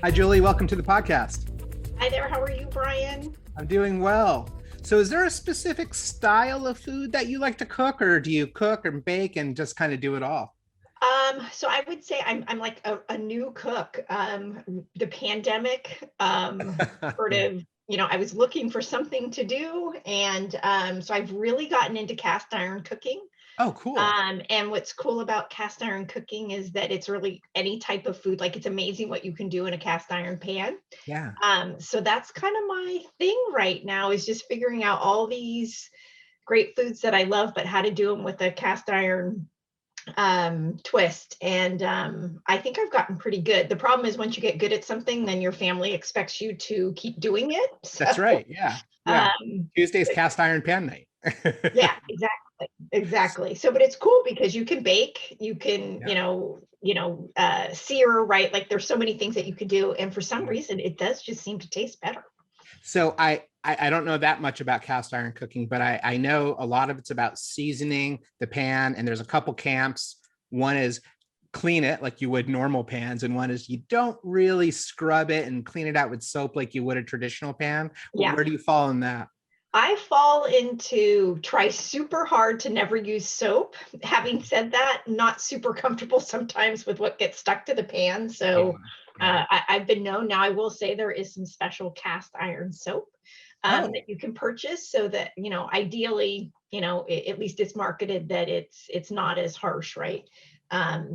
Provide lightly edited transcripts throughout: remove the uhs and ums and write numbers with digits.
Hi, Julie. Welcome to the podcast. Hi there. How are you, Brian? I'm doing well. So is there a specific style of food that you like to cook, or do you cook and bake and just kind of do it all? So I would say I'm like a new cook. The pandemic sort Yeah. of, I was looking for something to do, and so I've really gotten into cast iron cooking. Oh, cool. And what's cool about cast iron cooking is that it's really any type of food. Like it's amazing what you can do in a cast iron pan. Yeah. So that's kind of my thing right now is just figuring out all these great foods that I love, but how to do them with a cast iron twist. And I think I've gotten pretty good. The problem is once you get good at something, then your family expects you to keep doing it. That's right. Yeah. Yeah. Um, Tuesday's cast iron pan night. yeah, exactly. So, but it's cool because you can bake, you can, Yeah. sear, right? Like there's so many things that you could do, and for some Yeah. reason, it does just seem to taste better. So I don't know that much about cast iron cooking, but I know a lot of it's about seasoning the pan, and there's a couple camps. One is clean it like you would normal pans, and one is you don't really scrub it and clean it out with soap like you would a traditional pan. Yeah. Where do you fall in that? I fall into try super hard to never use soap. Having said that, not super comfortable sometimes with what gets stuck to the pan. Yeah. So Yeah. I've been known. Now I will say there is some special cast iron soap Oh, that you can purchase, so that ideally, at least it's marketed that it's not as harsh, right?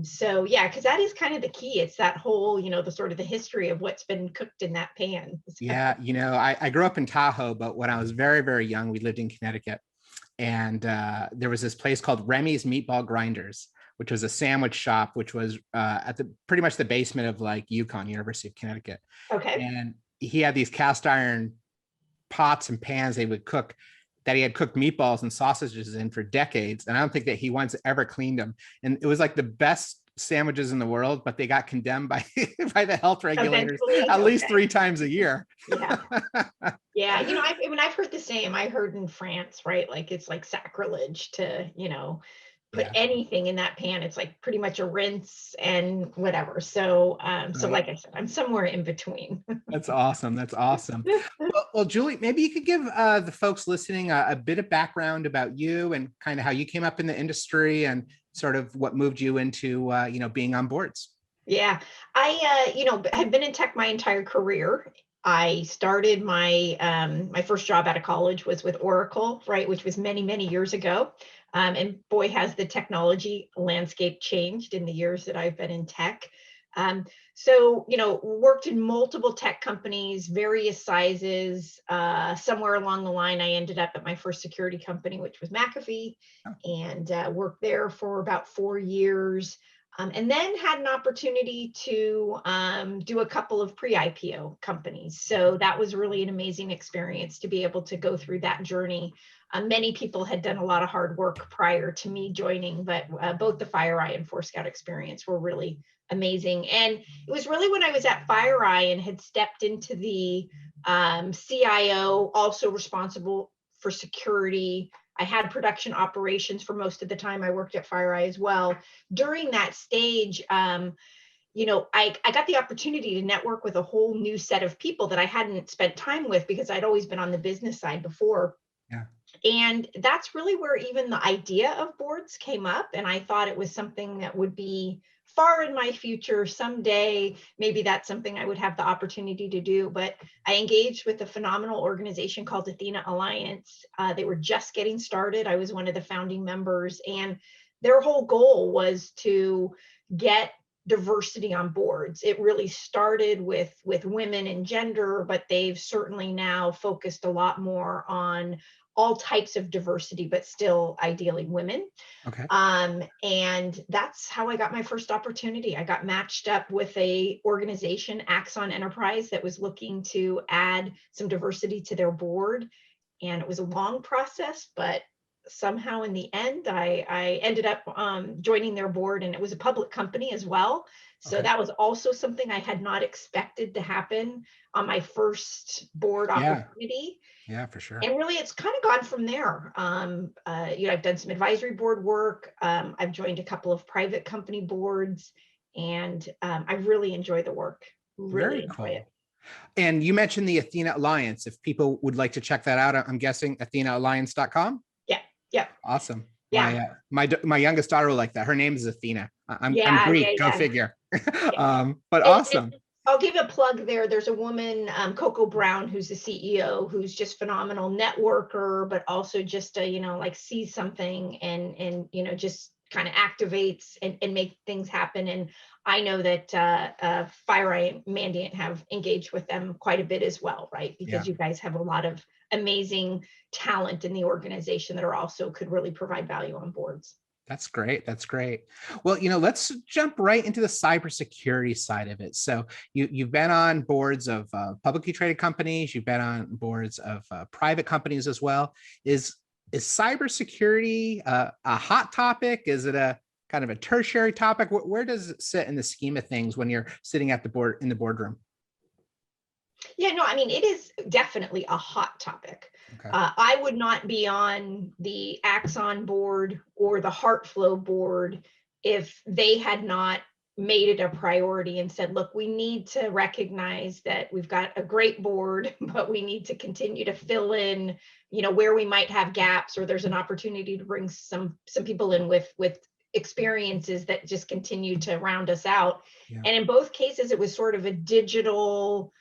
So yeah, because that is kind of the key. It's that whole, the sort of the history of what's been cooked in that pan. yeah. I grew up in Tahoe, but when I was very, very young, we lived in Connecticut. And there was this place called Remy's Meatball Grinders, which was a sandwich shop, which was at the pretty much the basement of like UConn, University of Connecticut. Okay. And he had these cast iron pots and pans they would cook that he had cooked meatballs and sausages in for decades. And I don't think that he once ever cleaned them. And it was like the best sandwiches in the world, but they got condemned by by the health regulators Eventually, at least okay. 3 times a year. Yeah. Yeah, I've heard the same. I heard in France, right? Like it's like sacrilege to, put Yeah. anything in that pan. It's like pretty much a rinse and whatever. So, so Right. like I said, I'm somewhere in between. That's awesome. That's awesome. Well, Julie, maybe you could give the folks listening a bit of background about you and kind of how you came up in the industry and sort of what moved you into, being on boards. Yeah, have been in tech my entire career. I started my first job out of college was with Oracle, right, which was many, many years ago. And boy, has the technology landscape changed in the years that I've been in tech. So, worked in multiple tech companies, various sizes. Somewhere along the line, I ended up at my first security company, which was McAfee, Oh, and worked there for about 4 years. And then had an opportunity to do a couple of pre-IPO companies. So that was really an amazing experience to be able to go through that journey. Many people had done a lot of hard work prior to me joining, but both the FireEye and Forescout experience were really amazing. And it was really when I was at FireEye and had stepped into the CIO, also responsible for security. I had production operations for most of the time. I worked at FireEye as well. During that stage, I got the opportunity to network with a whole new set of people that I hadn't spent time with because I'd always been on the business side before. yeah. And that's really where even the idea of boards came up. And I thought it was something that would be far in my future someday. Maybe that's something I would have the opportunity to do. But I engaged with a phenomenal organization called Athena Alliance. They were just getting started. I was one of the founding members, and their whole goal was to get diversity on boards. It really started with women and gender, but they've certainly now focused a lot more on all types of diversity, but still ideally women. Okay. And that's how I got my first opportunity. I got matched up with a organization, Axon Enterprise, that was looking to add some diversity to their board. And it was a long process, but somehow in the end, I ended up joining their board, and it was a public company as well. So Okay. that was also something I had not expected to happen on my first board Yeah. opportunity. Yeah, for sure. And really, it's kind of gone from there. I've done some advisory board work. I've joined a couple of private company boards, and I really enjoy the work. really Very enjoy it. cool. And you mentioned the Athena Alliance. If people would like to check that out, I'm guessing AthenaAlliance.com. Yeah, yeah, Awesome. yeah, My youngest daughter will like that. Her name is Athena. I'm yeah, yeah, Greek. Go yeah. figure. Yeah. But And awesome. I'll give a plug there. There's a woman, Coco Brown, who's the CEO, who's just phenomenal networker, but also just like sees something and just kind of activates and make things happen. And I know that FireEye and Mandiant have engaged with them quite a bit as well, right? Yeah. Because you guys have a lot of amazing talent in the organization that are also could really provide value on boards. That's great. That's great. Well, let's jump right into the cybersecurity side of it. So you've been on boards of publicly traded companies. You've been on boards of private companies as well. Is cybersecurity a hot topic? Is it a kind of a tertiary topic? Where does it sit in the scheme of things when you're sitting at the board in the boardroom? Yeah, no, I mean, it is definitely a hot topic. Okay. I would not be on the Axon board or the HeartFlow board if they had not made it a priority and said, look, we need to recognize that we've got a great board, but we need to continue to fill in, where we might have gaps, or there's an opportunity to bring some people in with experiences that just continue to round us out. Yeah. And in both cases, it was sort of a digital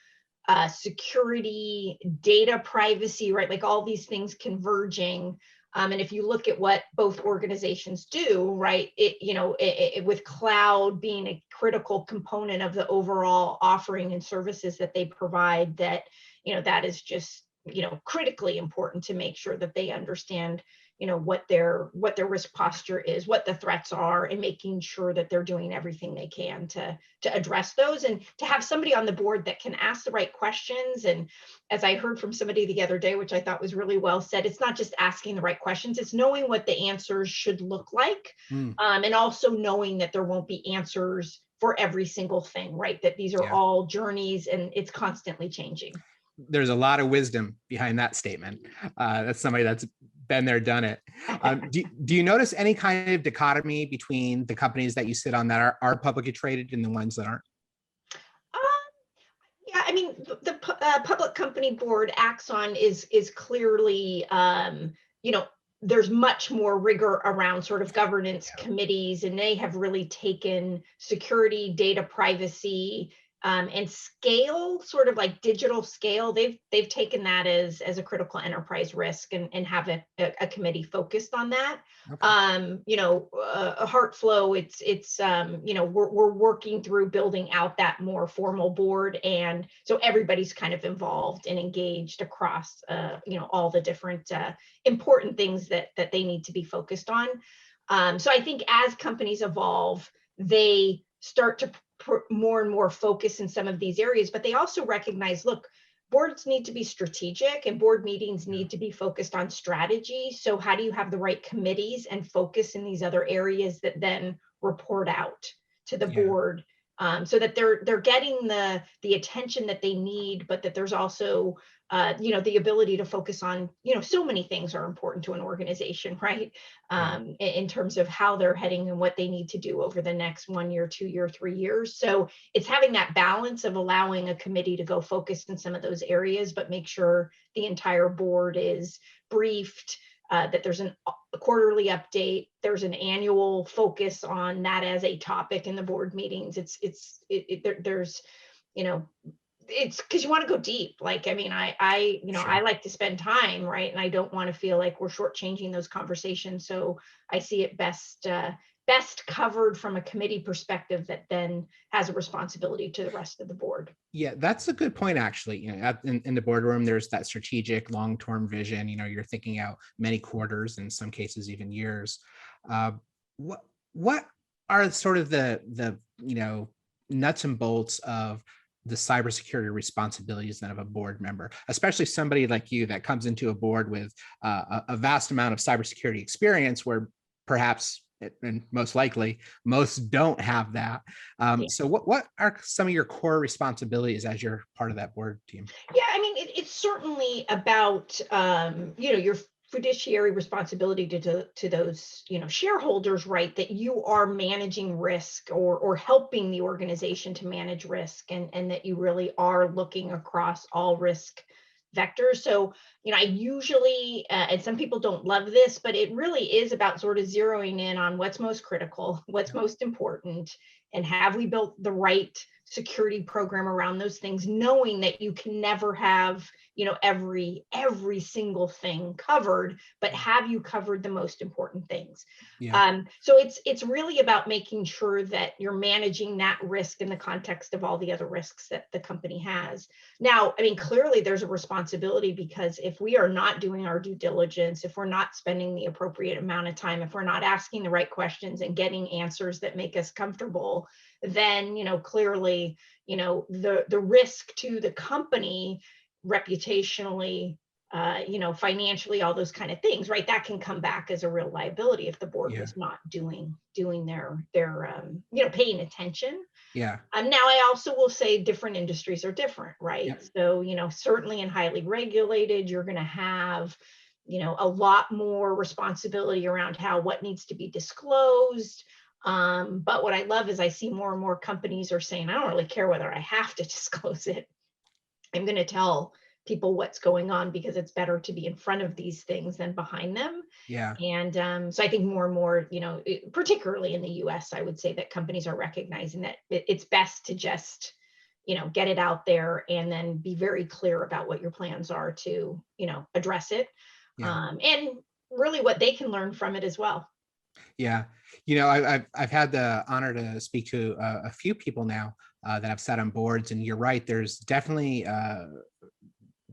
security, data privacy, right? Like all these things converging. And if you look at what both organizations do, right, with cloud being a critical component of the overall offering and services that they provide, that is just critically important to make sure that they understand what their risk posture is, what the threats are, and making sure that they're doing everything they can to address those, and to have somebody on the board that can ask the right questions. And as I heard from somebody the other day, which I thought was really well said, it's not just asking the right questions, it's knowing what the answers should look like, and also knowing that there won't be answers for every single thing, right? That these are all journeys and it's constantly changing. There's a lot of wisdom behind that statement. That's somebody that's been there, done it. Do you notice any kind of dichotomy between the companies that you sit on that are publicly traded and the ones that aren't? Yeah, I mean, the public company board, Axon, is clearly, there's much more rigor around sort of governance committees, and they have really taken security, data privacy, and scale, sort of like digital scale. They've taken that as a critical enterprise risk and have a committee focused on that. Okay. HeartFlow, it's we're working through building out that more formal board, and so everybody's kind of involved and engaged across all the different important things that they need to be focused on. So I think as companies evolve, they start to put more and more focus in some of these areas, but they also recognize, look, boards need to be strategic and board meetings need to be focused on strategy. So how do you have the right committees and focus in these other areas that then report out to the board, so that they're getting the attention that they need, but that there's also the ability to focus on, so many things are important to an organization, right? In terms of how they're heading and what they need to do over the next 1 year, 2 year, 3 years. So it's having that balance of allowing a committee to go focus in some of those areas, but make sure the entire board is briefed, that there's a quarterly update, there's an annual focus on that as a topic in the board meetings. There's it's because you want to go deep. Like, I mean, I like to spend time, right? And I don't want to feel like we're shortchanging those conversations. So I see it best covered from a committee perspective that then has a responsibility to the rest of the board. Yeah, that's a good point, actually. In the boardroom, there's that strategic long-term vision. You're thinking out many quarters, in some cases even years. What are sort of the nuts and bolts of the cybersecurity responsibilities then of a board member, especially somebody like you that comes into a board with a vast amount of cybersecurity experience, where perhaps, and most likely, most don't have that. So what are some of your core responsibilities as you're part of that board team? Yeah, I mean, it's certainly about, you're fiduciary responsibility to those, shareholders, right, that you are managing risk or helping the organization to manage risk, and that you really are looking across all risk vectors. So, I usually, and some people don't love this, but it really is about sort of zeroing in on what's most critical, what's most important, and have we built the right security program around those things, knowing that you can never have, every single thing covered, but have you covered the most important things? Yeah. So it's really about making sure that you're managing that risk in the context of all the other risks that the company has. Now, I mean, clearly there's a responsibility, because if we are not doing our due diligence, if we're not spending the appropriate amount of time, if we're not asking the right questions and getting answers that make us comfortable, then, clearly, the risk to the company reputationally, financially, all those kind of things, right? That can come back as a real liability if the board Yeah. was not doing their paying attention. Yeah. Now, I also will say different industries are different, right? Yep. So, certainly in highly regulated, you're going to have, a lot more responsibility around what needs to be disclosed. But what I love is I see more and more companies are saying, I don't really care whether I have to disclose it. I'm going to tell people what's going on, because it's better to be in front of these things than behind them. Yeah. And so I think more and more, particularly in the US, I would say that companies are recognizing that it's best to just, get it out there and then be very clear about what your plans are to, address it. Yeah. And really what they can learn from it as well. Yeah. I've had the honor to speak to a few people now that I've sat on boards, and you're right. There's definitely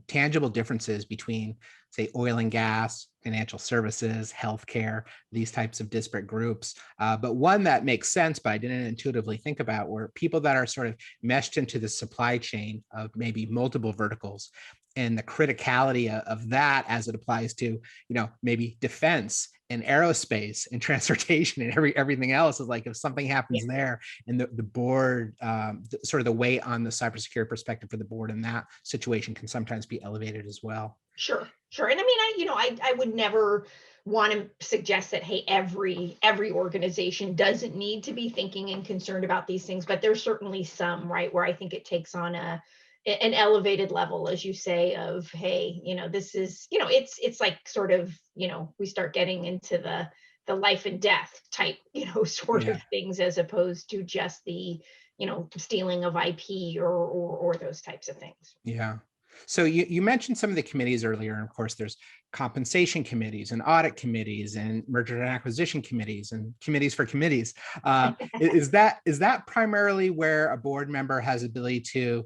tangible differences between, say, oil and gas, financial services, healthcare, these types of disparate groups. But one that makes sense, but I didn't intuitively think about, were people that are sort of meshed into the supply chain of maybe multiple verticals, and the criticality of that as it applies to, maybe defense and aerospace and transportation and everything else. Is like, if something happens there, and the board, sort of the weight on the cybersecurity perspective for the board in that situation can sometimes be elevated as well. Sure. And I mean, I would never want to suggest that, hey, every organization doesn't need to be thinking and concerned about these things, but there's certainly some, right, where I think it takes on an elevated level, as you say, of, hey, this is, it's like sort of, we start getting into the life and death type, sort of things, as opposed to just the, stealing of IP or those types of things. Yeah. So you mentioned some of the committees earlier, and of course there's compensation committees and audit committees and merger and acquisition committees and committees for committees. Is that primarily where a board member has ability to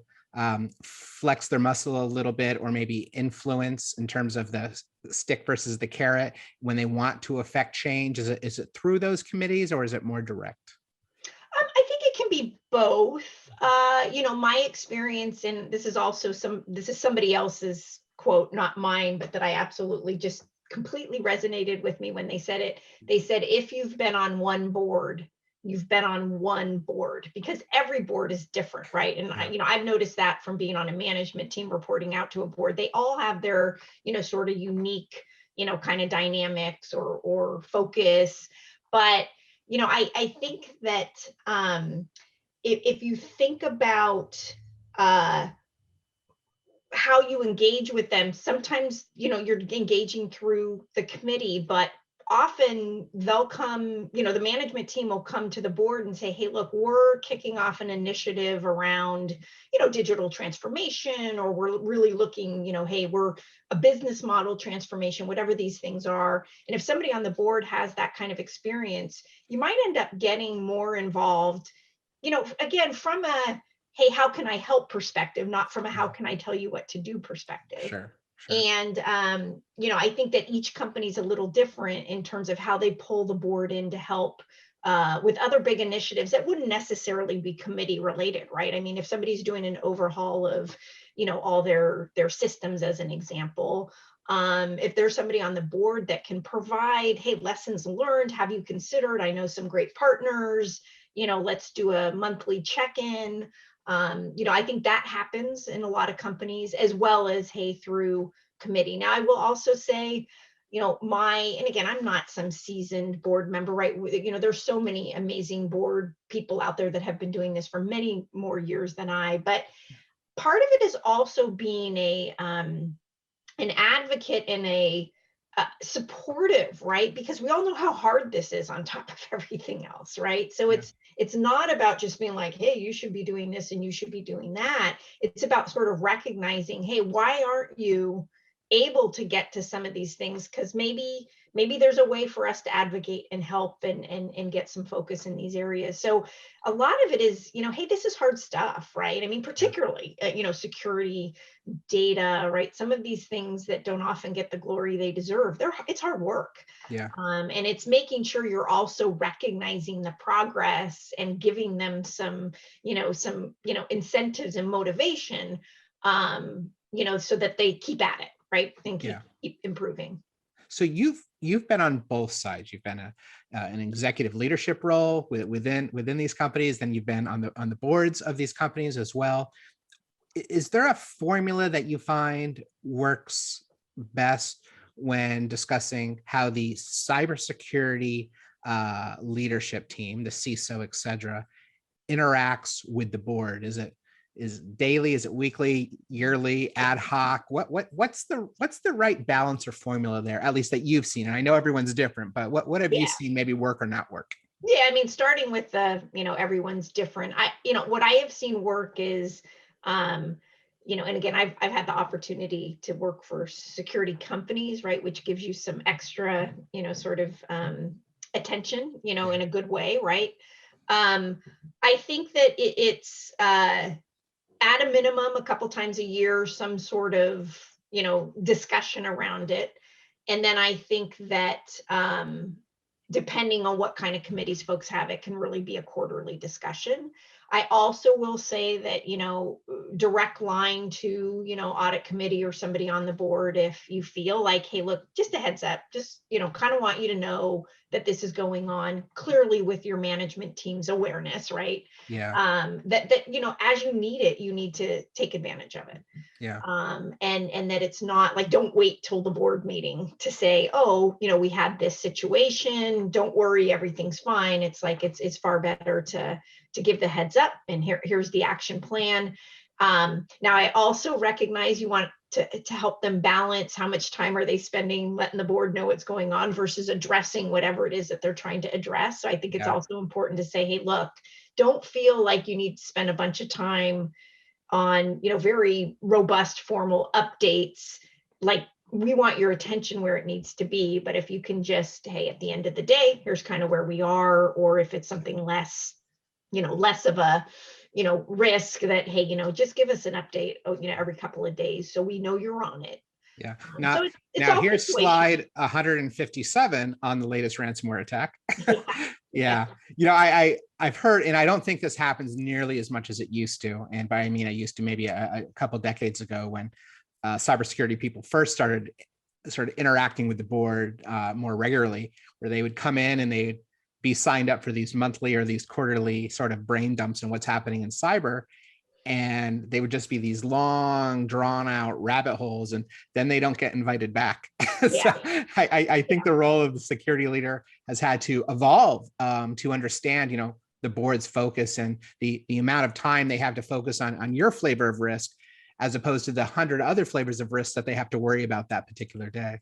flex their muscle a little bit, or maybe influence in terms of the stick versus the carrot when they want to affect change? Is it through those committees, or is it more direct? I think it can be both. My experience, and this is somebody else's quote, not mine, but that I absolutely just completely resonated with me when they said it. They said, if you've been on one board, you've been on one board, because every board is different, right? And I've noticed that from being on a management team reporting out to a board. They all have their, sort of unique, kind of dynamics or focus. But I think that if you think about how you engage with them, sometimes, you're engaging through the committee, but often they'll come, the management team will come to the board and say, hey, look, we're kicking off an initiative around, digital transformation, or we're really looking, hey, we're a business model transformation, whatever these things are. And if somebody on the board has that kind of experience, you might end up getting more involved, again, from a, hey, how can I help perspective, not from a how can I tell you what to do perspective. Sure. And, I think that each company is a little different in terms of how they pull the board in to help with other big initiatives that wouldn't necessarily be committee related, right? I mean, if somebody's doing an overhaul of, all their systems, as an example, if there's somebody on the board that can provide, hey, lessons learned, have you considered, I know some great partners, let's do a monthly check-in. I think that happens in a lot of companies, as well as, hey, through committee. Now, I will also say, and again, I'm not some seasoned board member, right? There's so many amazing board people out there that have been doing this for many more years than I, but part of it is also being an advocate and a supportive, right? Because we all know how hard this is on top of everything else, right? So it's not about just being like, hey, you should be doing this and you should be doing that. It's about sort of recognizing, hey, why aren't you able to get to some of these things? Because maybe there's a way for us to advocate and help and get some focus in these areas. So a lot of it is, hey, this is hard stuff, right? I mean, particularly, security, data, right? Some of these things that don't often get the glory they deserve, it's hard work. Yeah. And it's making sure you're also recognizing the progress and giving them some incentives and motivation, so that they keep at it, right? And keep improving. So you've been on both sides. You've been an executive leadership role within these companies. Then you've been on the boards of these companies as well. Is there a formula that you find works best when discussing how the cybersecurity leadership team, the CISO, et cetera, interacts with the board? Is it daily? Is it weekly, yearly, ad hoc? What's the right balance or formula there, at least that you've seen? And I know everyone's different, but what have you seen maybe work or not work? Yeah, I mean, starting with everyone's different. What I have seen work is, and again, I've had the opportunity to work for security companies, right, which gives you some extra, sort of attention, in a good way, right? I think that it's at a minimum, a couple times a year, some sort of, discussion around it. And then I think that depending on what kind of committees folks have, it can really be a quarterly discussion. I also will say that, direct line to, audit committee or somebody on the board, if you feel like, hey, look, just a heads up, just, kind of want you to know that this is going on, clearly with your management team's awareness, right? Yeah. That, as you need it, you need to take advantage of it. Yeah. And that it's not like, don't wait till the board meeting to say, oh, we had this situation, don't worry, everything's fine. It's like, it's far better to give the heads up, and here's the action plan. Now, I also recognize you want to help them balance how much time are they spending letting the board know what's going on versus addressing whatever it is that they're trying to address. So I think it's also important to say, hey, look, don't feel like you need to spend a bunch of time on, very robust formal updates. Like, we want your attention where it needs to be. But if you can just, hey, at the end of the day, here's kind of where we are, or if it's something less of a, risk, that, hey, just give us an update, every couple of days, so we know you're on it. Yeah. So now here's slide 157 on the latest ransomware attack. Yeah. I've heard, and I don't think this happens nearly as much as it used to. And by I mean, I used to maybe a couple decades ago, when cybersecurity people first started sort of interacting with the board more regularly, where they would come in and they'd be signed up for these monthly or these quarterly sort of brain dumps on what's happening in cyber. And they would just be these long, drawn out rabbit holes, and then they don't get invited back. So I think the role of the security leader has had to evolve to understand, the board's focus and the amount of time they have to focus on your flavor of risk, as opposed to the 100 other flavors of risk that they have to worry about that particular day.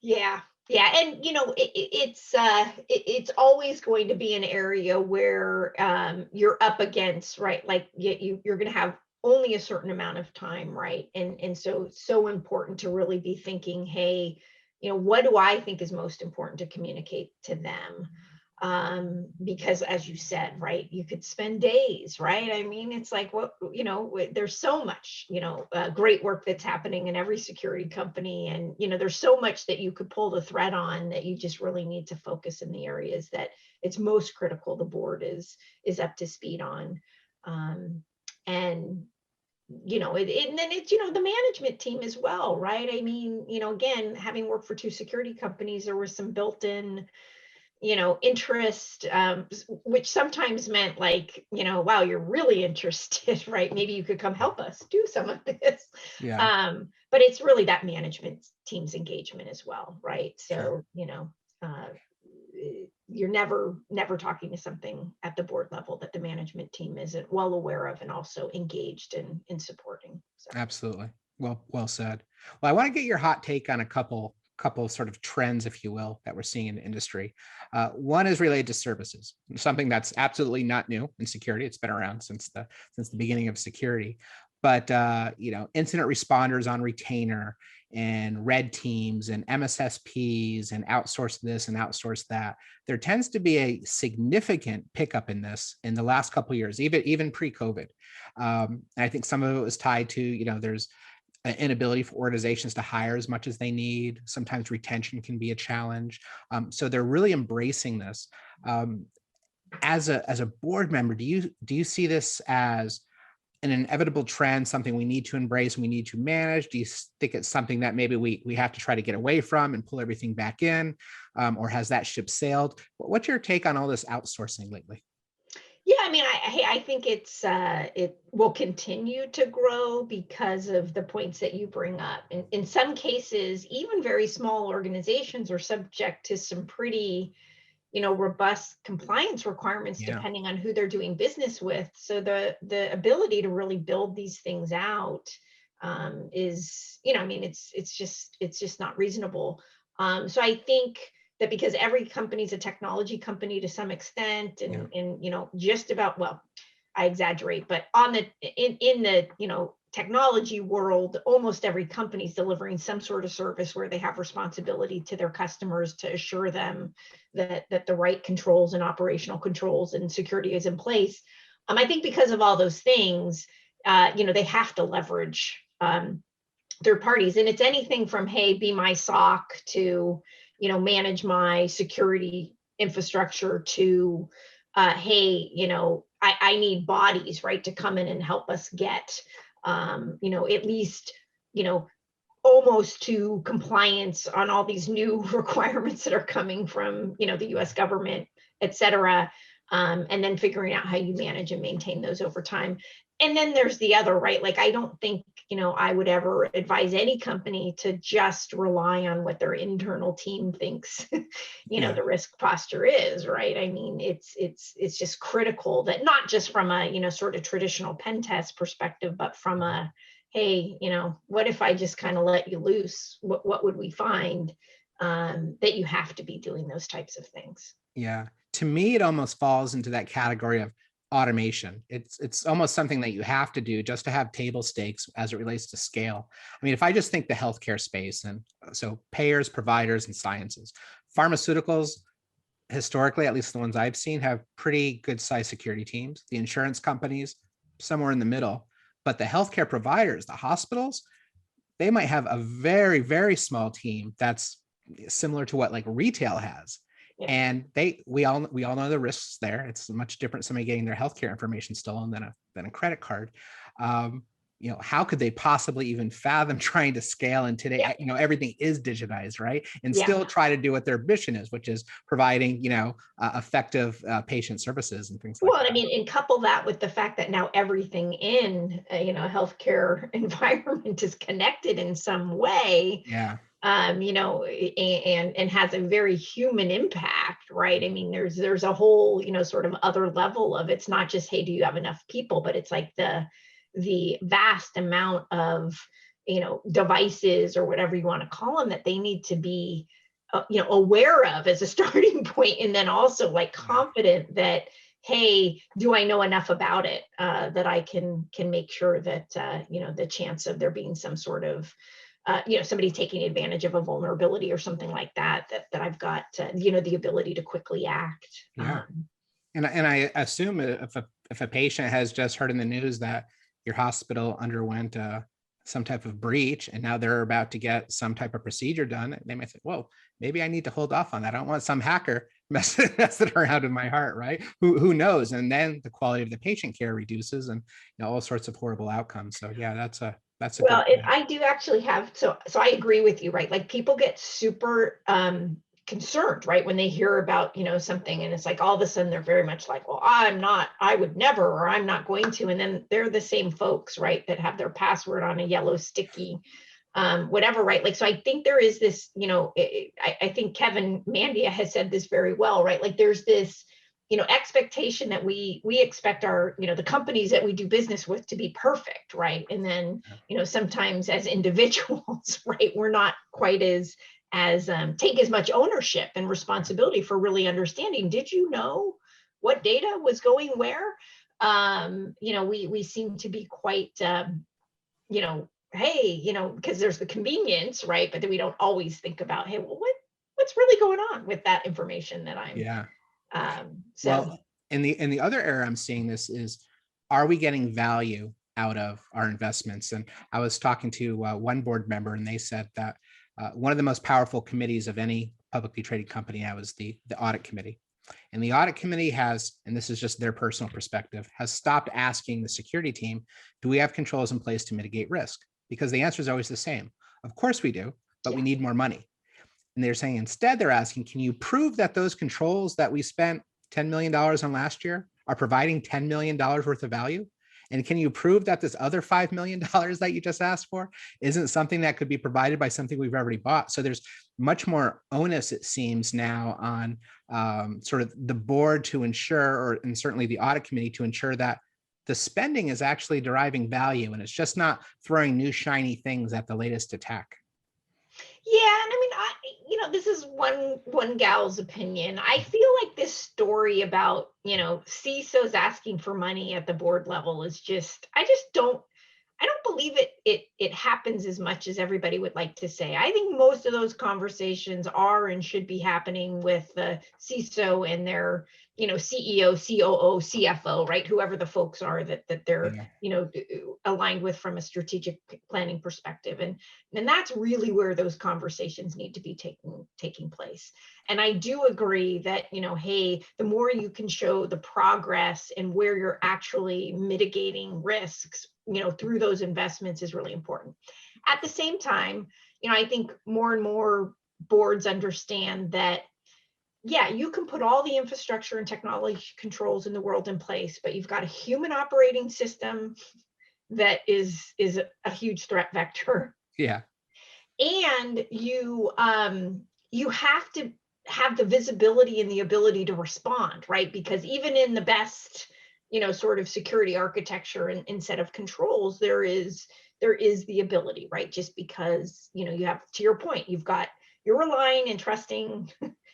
Yeah. Yeah. And, it's always going to be an area where you're up against, right? Like you're going to have only a certain amount of time, right? And so important to really be thinking, hey, what do I think is most important to communicate to them? Because as you said, right, you could spend days, right? I mean, it's like, there's so much, great work that's happening in every security company. And, there's so much that you could pull the thread on, that you just really need to focus in the areas that it's most critical the board is up to speed on. And then it's, the management team as well, right? I mean, again, having worked for two security companies, there was some built-in interest, which sometimes meant like, wow, you're really interested, right? Maybe you could come help us do some of this. Yeah, But it's really that management team's engagement as well, right? sure. So, uh, you're never talking to something at the board level that the management team isn't well aware of and also engaged in supporting. So. Absolutely. Well said. Well, I want to get your hot take on a couple of sort of trends, if you will, that we're seeing in the industry. One is related to services, something that's absolutely not new in security. It's been around since the beginning of security. But incident responders on retainer and red teams and MSSPs and outsource this and outsource that. There tends to be a significant pickup in this in the last couple of years, even pre-COVID. I think some of it was tied to, there's an inability for organizations to hire as much as they need. Sometimes retention can be a challenge. So they're really embracing this. As a board member, do you see this as an inevitable trend, something we need to embrace and we need to manage? Do you think it's something that maybe we have to try to get away from and pull everything back in? Or has that ship sailed? What's your take on all this outsourcing lately? Yeah, I mean, I think it will continue to grow because of the points that you bring up. In some cases, even very small organizations are subject to some pretty, robust compliance requirements Yeah. depending on who they're doing business with. So the ability to really build these things out is, I mean, it's just not reasonable. So I think that because every company is a technology company to some extent, Yeah. and just about, well, I exaggerate, but in the technology world, almost every company is delivering some sort of service where they have responsibility to their customers to assure them that the right controls and operational controls and security is in place. I think because of all those things, they have to leverage third parties, and it's anything from, hey, be my SOC, to manage my security infrastructure, to hey, I need bodies, right, to come in and help us get at least almost to compliance on all these new requirements that are coming from the US government, et cetera. And then figuring out how you manage and maintain those over time. And then there's the other, right? Like, I don't think I would ever advise any company to just rely on what their internal team thinks Yeah. the risk posture is, right? I mean, it's just critical that, not just from a sort of traditional pen test perspective, but from a, hey, what if I just kind of let you loose? What would we find? That you have to be doing those types of things. Yeah. To me, it almost falls into that category of automation. It's almost something that you have to do just to have table stakes as it relates to scale. I mean, if I just think the healthcare space, and so payers, providers, and sciences, pharmaceuticals, historically, at least the ones I've seen, have pretty good sized security teams. The insurance companies, somewhere in the middle, but the healthcare providers, the hospitals, they might have a very, very small team that's similar to what like retail has. Yeah. And we all know the risks there. It's much different, somebody getting their healthcare information stolen than a credit card. How could they possibly even fathom trying to scale? And today, everything is digitized, right? And still try to do what their mission is, which is providing, effective patient services and things like that. Well, I mean, and couple that with the fact that now everything in a healthcare environment is connected in some way. Yeah. And has a very human impact, right? I mean, there's a whole, sort of other level of, it's not just, hey, do you have enough people, but it's like the vast amount of, devices or whatever you want to call them that they need to be, aware of as a starting point, and then also like confident that, hey, do I know enough about it that I can make sure that the chance of there being some sort of somebody taking advantage of a vulnerability or something like that I've got, the ability to quickly act. Yeah. And I assume if a patient has just heard in the news that your hospital underwent some type of breach and now they're about to get some type of procedure done, they might think, whoa, maybe I need to hold off on that. I don't want some hacker messing around in my heart, right? Who knows? And then the quality of the patient care reduces, and all sorts of horrible outcomes. So yeah, that's a well, I do actually have, so I agree with you, right? Like, people get super concerned, right? When they hear about, something, and it's like all of a sudden they're very much like, well, I would never, or I'm not going to. And then they're the same folks, right, that have their password on a yellow sticky, whatever, right? Like, so I think there is this, I think Kevin Mandiant has said this very well, right? Like there's this, expectation that we expect our, the companies that we do business with to be perfect, right? And then, sometimes as individuals, right, we're not quite as take as much ownership and responsibility for really understanding, did you know what data was going where? We seem to be quite, hey, because there's the convenience, right? But then we don't always think about, hey, well, what's really going on with that information that I'm, Well, in the other area I'm seeing this is, are we getting value out of our investments? And I was talking to one board member, and they said that one of the most powerful committees of any publicly traded company now is the audit committee. And the audit committee has, and this is just their personal perspective, has stopped asking the security team, do we have controls in place to mitigate risk? Because the answer is always the same. Of course we do, but we need more money. And they're saying instead, they're asking, can you prove that those controls that we spent $10 million on last year are providing $10 million worth of value? And can you prove that this other $5 million that you just asked for isn't something that could be provided by something we've already bought? So there's much more onus, it seems, now on sort of the board to ensure, and certainly the audit committee to ensure that the spending is actually deriving value, and it's just not throwing new shiny things at the latest attack. Yeah, and I mean, this is one gal's opinion. I feel like this story about, CISOs asking for money at the board level is just, I don't believe it happens as much as everybody would like to say. I think most of those conversations are and should be happening with the CISO and their, CEO, COO, CFO, right? Whoever the folks are that they're, aligned with from a strategic planning perspective. And that's really where those conversations need to be taking place. And I do agree that, hey, the more you can show the progress and where you're actually mitigating risks, through those investments is really important. At the same time, I think more and more boards understand that, yeah, you can put all the infrastructure and technology controls in the world in place, but you've got a human operating system that is a huge threat vector. Yeah. And you have to have the visibility and the ability to respond, right? Because even in the best, sort of security architecture and set of controls, there is the ability, right? Just because, you have, to your point, you're relying and trusting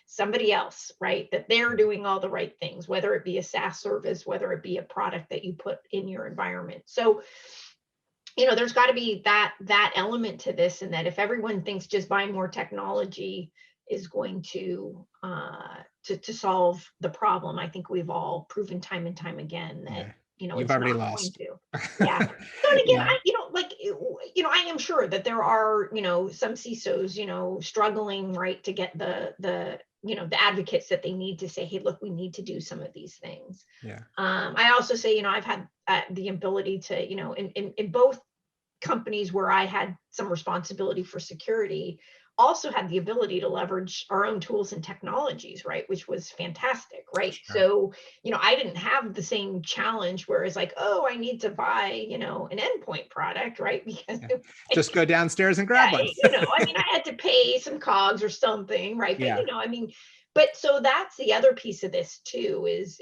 somebody else, right? That they're doing all the right things, whether it be a SaaS service, whether it be a product that you put in your environment. So, there's got to be that element to this, and that if everyone thinks just buying more technology is going to solve the problem, I think we've all proven time and time again that you've it's already not lost. going to. Yeah. So and again, I am sure that there are some CISOs struggling, right, to get the advocates that they need to say, hey, look, we need to do some of these things. Yeah. I also say, I've had the ability to, in both companies where I had some responsibility for security, also had the ability to leverage our own tools and technologies, right? Which was fantastic, right? Sure. So, I didn't have the same challenge where it's like, oh, I need to buy, an endpoint product, right? Because just go downstairs and grab one. I had to pay some COGS or something, right? But, but so that's the other piece of this too, is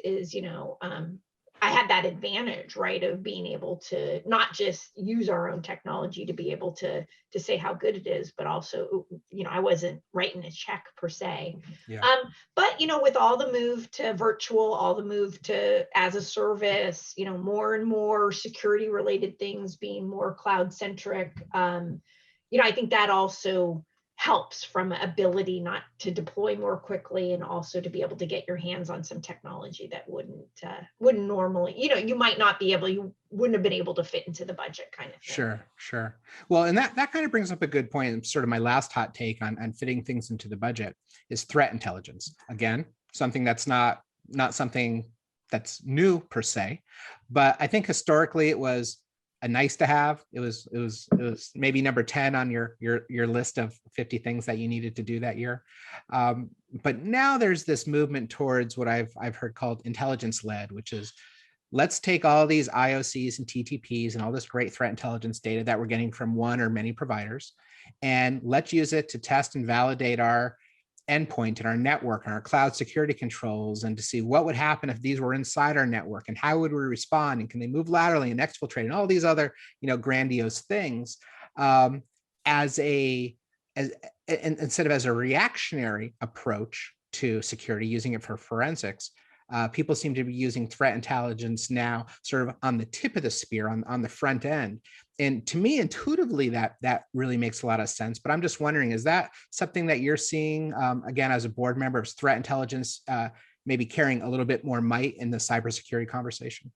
I had that advantage, right, of being able to not just use our own technology to be able to say how good it is, but also, I wasn't writing a check per se. Yeah. But, with all the move to virtual, all the move to as a service, more and more security related things being more cloud centric, I think that also helps from ability not to deploy more quickly, and also to be able to get your hands on some technology that wouldn't normally, you might not be able, you wouldn't have been able to fit into the budget kind of thing. Sure. Well, and that kind of brings up a good point. And sort of my last hot take on fitting things into the budget is threat intelligence. Again, something that's not something that's new per se, but I think historically it was a nice to have. It was maybe number 10 on your list of 50 things that you needed to do that year. But now there's this movement towards what I've heard called intelligence led, which is, let's take all these IOCs and TTPs and all this great threat intelligence data that we're getting from one or many providers, and let's use it to test and validate our endpoint and our network and our cloud security controls, and to see what would happen if these were inside our network, and how would we respond, and can they move laterally and exfiltrate, and all these other, grandiose things, instead of as a reactionary approach to security, using it for forensics. People seem to be using threat intelligence now sort of on the tip of the spear, on the front end. And to me, intuitively, that really makes a lot of sense. But I'm just wondering, is that something that you're seeing, again, as a board member, of threat intelligence maybe carrying a little bit more might in the cybersecurity conversation?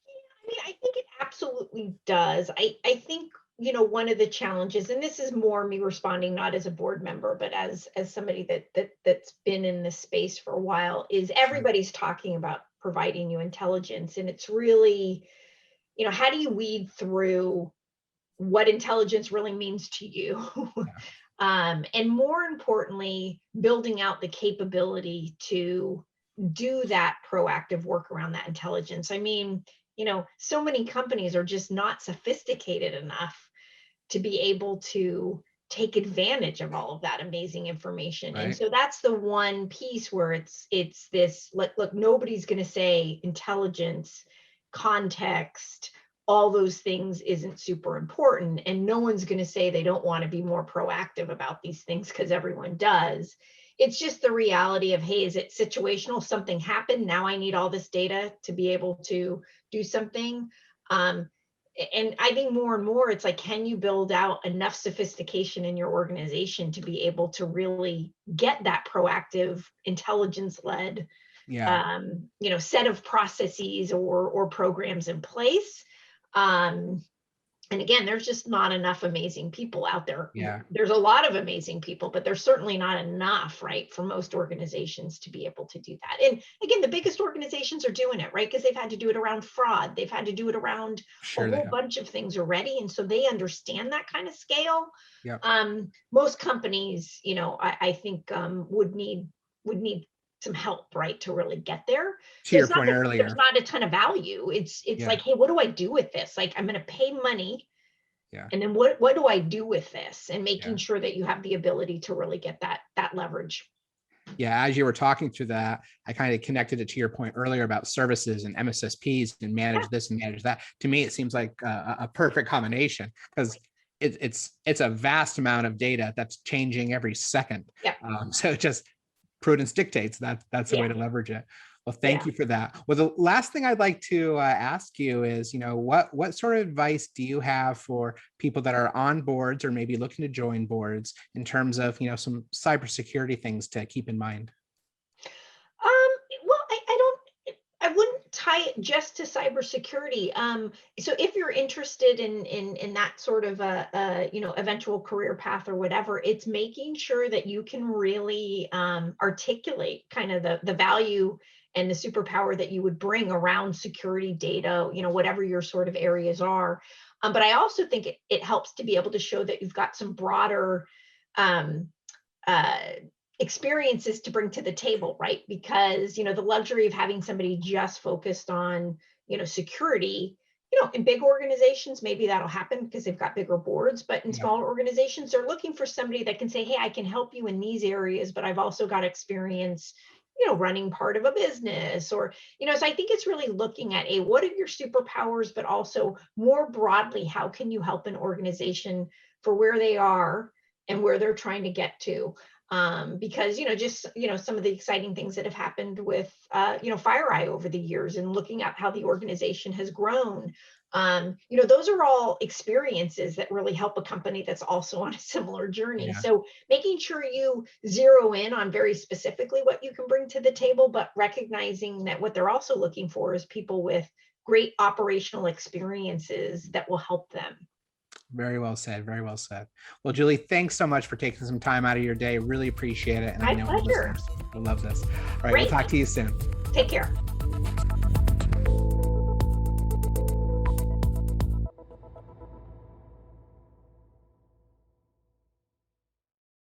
I mean, I think it absolutely does. I think, one of the challenges, and this is more me responding not as a board member, but as somebody that's been in this space for a while, is everybody's talking about providing you intelligence. And it's really, how do you weed through what intelligence really means to you? And more importantly, building out the capability to do that proactive work around that intelligence. I mean, so many companies are just not sophisticated enough to be able to take advantage of all of that amazing information. Right. And so that's the one piece where it's this, look, nobody's going to say intelligence, context, all those things isn't super important. And no one's going to say they don't want to be more proactive about these things, because everyone does. It's just the reality of, hey, is it situational? Something happened. Now I need all this data to be able to do something. And I think more and more, it's like, can you build out enough sophistication in your organization to be able to really get that proactive, intelligence-led, set of processes or programs in place? And again, there's just not enough amazing people out there. Yeah. There's a lot of amazing people, but there's certainly not enough, right, for most organizations to be able to do that. And again, the biggest organizations are doing it, right, because they've had to do it around fraud. They've had to do it around a whole bunch of things already. And so they understand that kind of scale. Yeah. Most companies, I think would need some help, right, to really get there. To your point earlier, there's not a ton of value. It's like, hey, what do I do with this? Like, I'm going to pay money. Yeah. And then what do I do with this? And making sure that you have the ability to really get that leverage. Yeah, as you were talking through that, I kind of connected it to your point earlier about services and MSSPs and manage this and manage that. To me, it seems like a perfect combination, because it's a vast amount of data that's changing every second. Yeah. So just prudence dictates that's the way to leverage it. Well, thank you for that. Well, the last thing I'd like to ask you is, what sort of advice do you have for people that are on boards or maybe looking to join boards in terms of, some cybersecurity things to keep in mind? Well, I wouldn't tie it just to cybersecurity. So if you're interested in that sort of eventual career path or whatever, it's making sure that you can really articulate kind of the value and the superpower that you would bring around security data, whatever your sort of areas are. But I also think it helps to be able to show that you've got some broader experiences to bring to the table, right? Because, the luxury of having somebody just focused on, security, in big organizations, maybe that'll happen because they've got bigger boards, but in smaller organizations, they're looking for somebody that can say, hey, I can help you in these areas, but I've also got experience, running part of a business, or, so I think it's really looking at what are your superpowers, but also more broadly, how can you help an organization for where they are and where they're trying to get to? Because, some of the exciting things that have happened with, FireEye over the years, and looking at how the organization has grown, those are all experiences that really help a company that's also on a similar journey. Yeah. So making sure you zero in on very specifically what you can bring to the table, but recognizing that what they're also looking for is people with great operational experiences that will help them. Very well said. Very well said. Well, Julie, thanks so much for taking some time out of your day. Really appreciate it. And My pleasure. I love this. All right. Great. We'll talk to you soon. Take care.